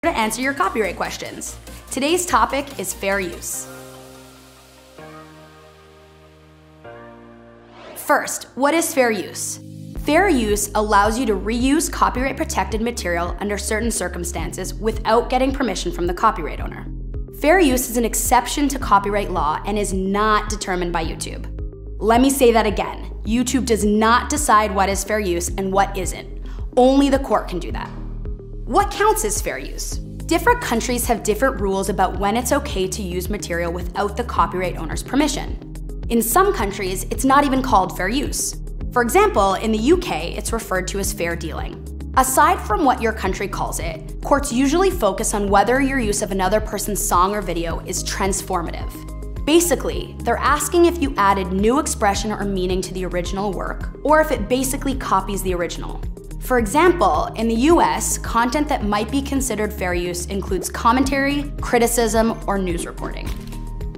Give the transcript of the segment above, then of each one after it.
to answer your copyright questions. Today's topic is fair use. First, what is fair use? Fair use allows you to reuse copyright-protected material under certain circumstances without getting permission from the copyright owner. Fair use is an exception to copyright law and is not determined by YouTube. Let me say that again. YouTube does not decide what is fair use and what isn't. Only the court can do that. What counts as fair use? Different countries have different rules about when it's okay to use material without the copyright owner's permission. In some countries, it's not even called fair use. For example, in the UK, it's referred to as fair dealing. Aside from what your country calls it, courts usually focus on whether your use of another person's song or video is transformative. Basically, they're asking if you added new expression or meaning to the original work, or if it basically copies the original. For example, in the US, content that might be considered fair use includes commentary, criticism, or news reporting.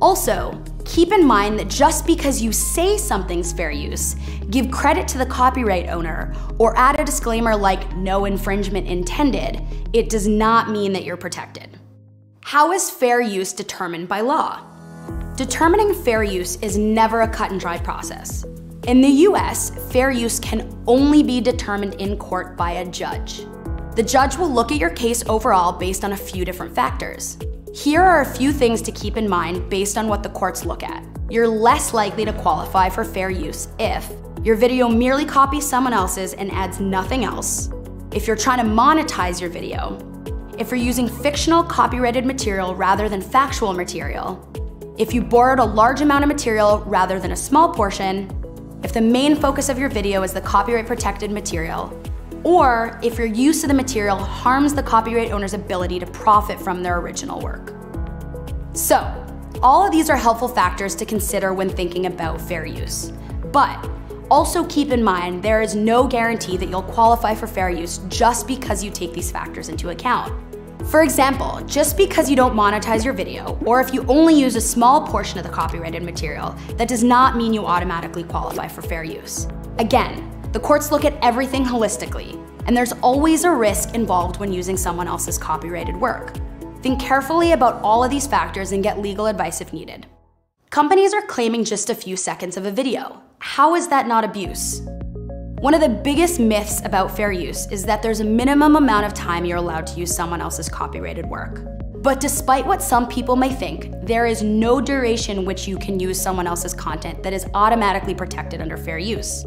Also, keep in mind that just because you say something's fair use, give credit to the copyright owner, or add a disclaimer like no infringement intended, it does not mean that you're protected. How is fair use determined by law? Determining fair use is never a cut and dry process. In the US, fair use can only be determined in court by a judge. The judge will look at your case overall based on a few different factors. Here are a few things to keep in mind based on what the courts look at. You're less likely to qualify for fair use if your video merely copies someone else's and adds nothing else, if you're trying to monetize your video, if you're using fictional copyrighted material rather than factual material, if you borrowed a large amount of material rather than a small portion, if the main focus of your video is the copyright protected material, or if your use of the material harms the copyright owner's ability to profit from their original work. So, all of these are helpful factors to consider when thinking about fair use. But also keep in mind there is no guarantee that you'll qualify for fair use just because you take these factors into account. For example, just because you don't monetize your video, or if you only use a small portion of the copyrighted material, that does not mean you automatically qualify for fair use. Again, the courts look at everything holistically, and there's always a risk involved when using someone else's copyrighted work. Think carefully about all of these factors and get legal advice if needed. Companies are claiming just a few seconds of a video. How is that not abuse? One of the biggest myths about fair use is that there's a minimum amount of time you're allowed to use someone else's copyrighted work. But despite what some people may think, there is no duration which you can use someone else's content that is automatically protected under fair use.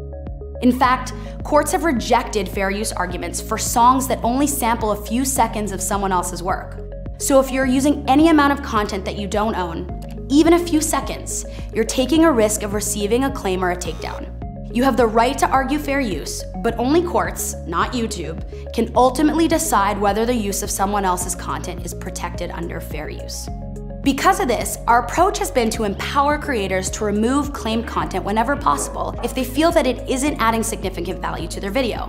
In fact, courts have rejected fair use arguments for songs that only sample a few seconds of someone else's work. So if you're using any amount of content that you don't own, even a few seconds, you're taking a risk of receiving a claim or a takedown. You have the right to argue fair use, but only courts, not YouTube, can ultimately decide whether the use of someone else's content is protected under fair use. Because of this, our approach has been to empower creators to remove claimed content whenever possible if they feel that it isn't adding significant value to their video.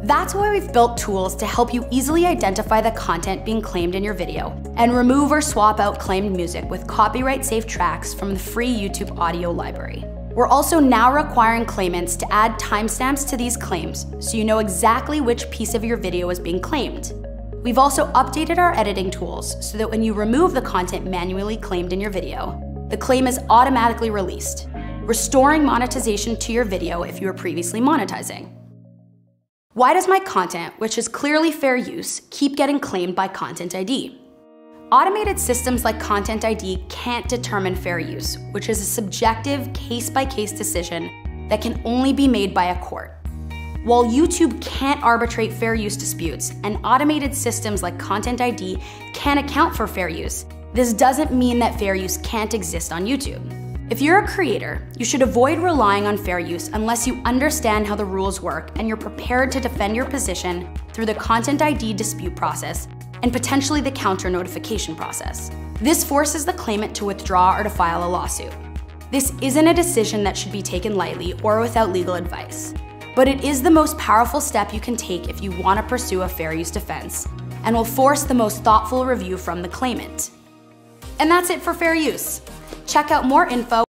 That's why we've built tools to help you easily identify the content being claimed in your video and remove or swap out claimed music with copyright-safe tracks from the free YouTube audio library. We're also now requiring claimants to add timestamps to these claims so you know exactly which piece of your video is being claimed. We've also updated our editing tools so that when you remove the content manually claimed in your video, the claim is automatically released, restoring monetization to your video if you were previously monetizing. Why does my content, which is clearly fair use, keep getting claimed by Content ID? Automated systems like Content ID can't determine fair use, which is a subjective, case-by-case decision that can only be made by a court. While YouTube can't arbitrate fair use disputes, and automated systems like Content ID can account for fair use, this doesn't mean that fair use can't exist on YouTube. If you're a creator, you should avoid relying on fair use unless you understand how the rules work and you're prepared to defend your position through the Content ID dispute process and potentially the counter notification process. This forces the claimant to withdraw or to file a lawsuit. This isn't a decision that should be taken lightly or without legal advice, but it is the most powerful step you can take if you want to pursue a fair use defense and will force the most thoughtful review from the claimant. And that's it for fair use. Check out more info